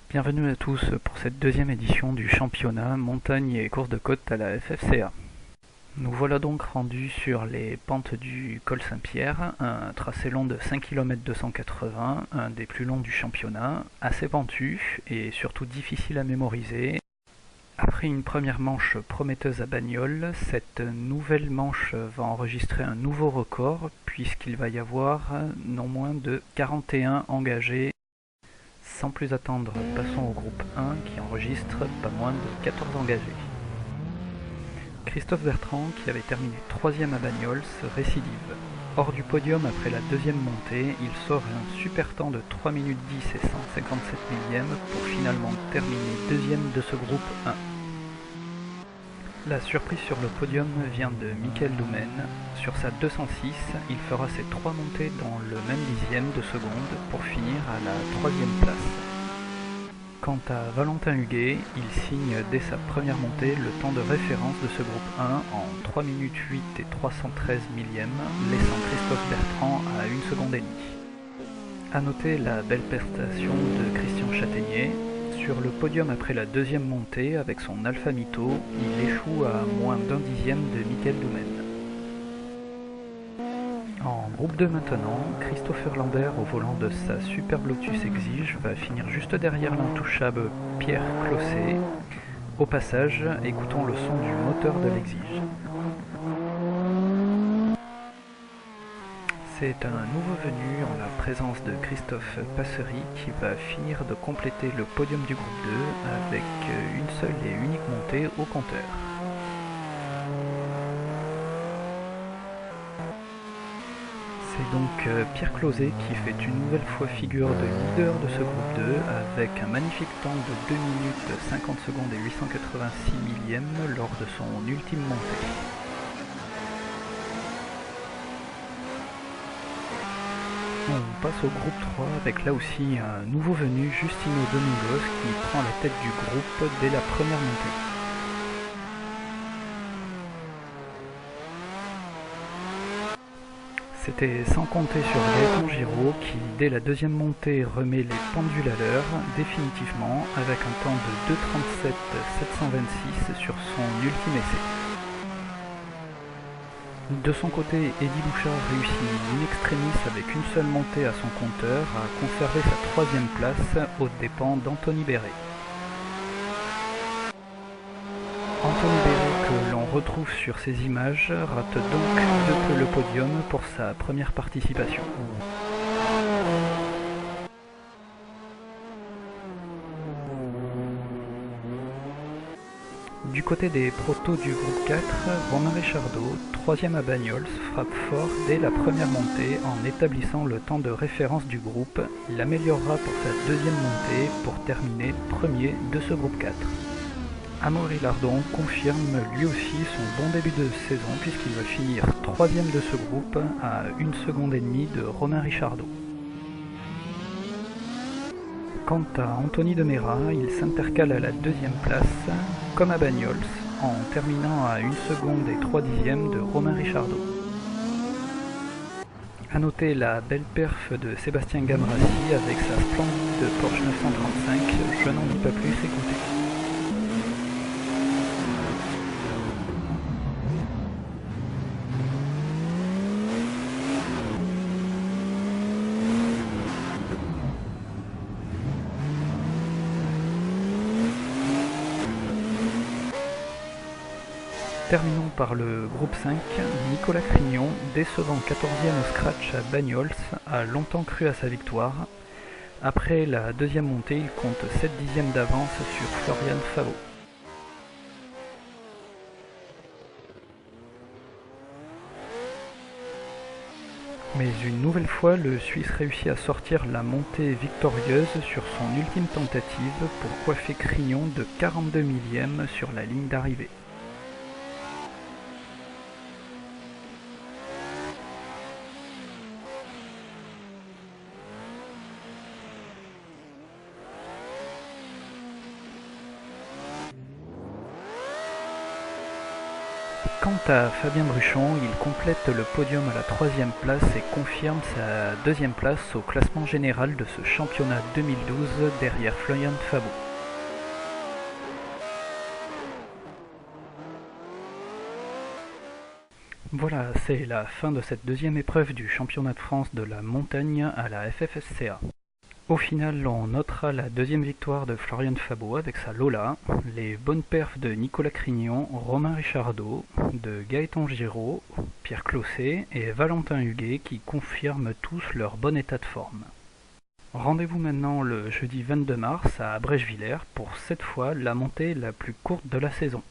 Bienvenue à tous pour cette deuxième édition du championnat montagne et course de côte à la FFCA. Nous voilà donc rendus sur les pentes du col Saint-Pierre, un tracé long de 5 km 280, un des plus longs du championnat, assez pentu et surtout difficile à mémoriser. Après une première manche prometteuse à Bagnols, cette nouvelle manche va enregistrer un nouveau record puisqu'il va y avoir non moins de 41 engagés. Sans plus attendre, passons au groupe 1 qui enregistre pas moins de 14 engagés. Christophe Bertrand, qui avait terminé 3ème à Bagnols, récidive. Hors du podium après la deuxième montée, il sort un super temps de 3 minutes 10 et 157 millièmes pour finalement terminer deuxième de ce groupe 1. La surprise sur le podium vient de Michael Doumen. Sur sa 206, il fera ses 3 montées dans le même dixième de seconde pour finir à la 3ème place. Quant à Valentin Huguet, il signe dès sa première montée le temps de référence de ce groupe 1 en 3 minutes 8 et 313 millièmes, laissant Christophe Bertrand à 1 seconde et demie. A noter la belle prestation de Christian Châtaignier. Sur le podium après la deuxième montée, avec son Alpha Mito, il échoue à moins d'un dixième de Michael Doumen. En groupe 2 maintenant, Christopher Lambert au volant de sa Superbe Lotus Exige va finir juste derrière l'intouchable Pierre Closset. Au passage, écoutons le son du moteur de l'Exige. C'est un nouveau venu en la présence de Christophe Passery qui va finir de compléter le podium du groupe 2 avec une seule et unique montée au compteur. C'est donc Pierre Closset qui fait une nouvelle fois figure de leader de ce groupe 2 avec un magnifique temps de 2 minutes 50 secondes et 886 millièmes lors de son ultime montée. On passe au groupe 3 avec là aussi un nouveau venu, Justino Domingos, qui prend la tête du groupe dès la première montée. C'était sans compter sur Gaëtan Giraud qui, dès la deuxième montée, remet les pendules à l'heure, définitivement, avec un temps de 2:37 726 sur son ultime essai. De son côté, Eddy Bouchard réussit in extremis avec une seule montée à son compteur à conserver sa 3ème place aux dépens d'Anthony Béret. Anthony Béret, que l'on retrouve sur ces images, rate donc de peu le podium pour sa première participation. Du côté des protos du groupe 4, Romain Richardot, 3ème à Bagnols, frappe fort dès la première montée en établissant le temps de référence du groupe. Il améliorera pour sa deuxième montée pour terminer premier de ce groupe 4. Amaury Lardon confirme lui aussi son bon début de saison puisqu'il va finir 3ème de ce groupe à 1 seconde et demie de Romain Richardot. Quant à Anthony Demera, il s'intercale à la 2ème place, comme à Bagnols, en terminant à 1 seconde et 3 dixièmes de Romain Richardot. A noter la belle perf de Sébastien Gamrassi avec sa splendide Porsche 935, je n'en dis pas plus, écoutez. Terminons par le groupe 5, Nicolas Crignon, décevant 14ème au scratch à Bagnols, a longtemps cru à sa victoire. Après la deuxième montée, il compte 7 dixièmes d'avance sur Florian Favot. Mais une nouvelle fois, le Suisse réussit à sortir la montée victorieuse sur son ultime tentative pour coiffer Crignon de 42 millièmes sur la ligne d'arrivée. Quant à Fabien Bruchon, il complète le podium à la 3e place et confirme sa 2e place au classement général de ce championnat 2012 derrière Florian Fabot. Voilà, c'est la fin de cette 2e épreuve du championnat de France de la montagne à la FFSCA. Au final, on notera la 2e victoire de Florian Fabot avec sa Lola, les bonnes perfs de Nicolas Crignon, Romain Richardot, de Gaëtan Giraud, Pierre Closset et Valentin Huguet qui confirment tous leur bon état de forme. Rendez-vous maintenant le jeudi 22 mars à Abrèche-Villers pour cette fois la montée la plus courte de la saison.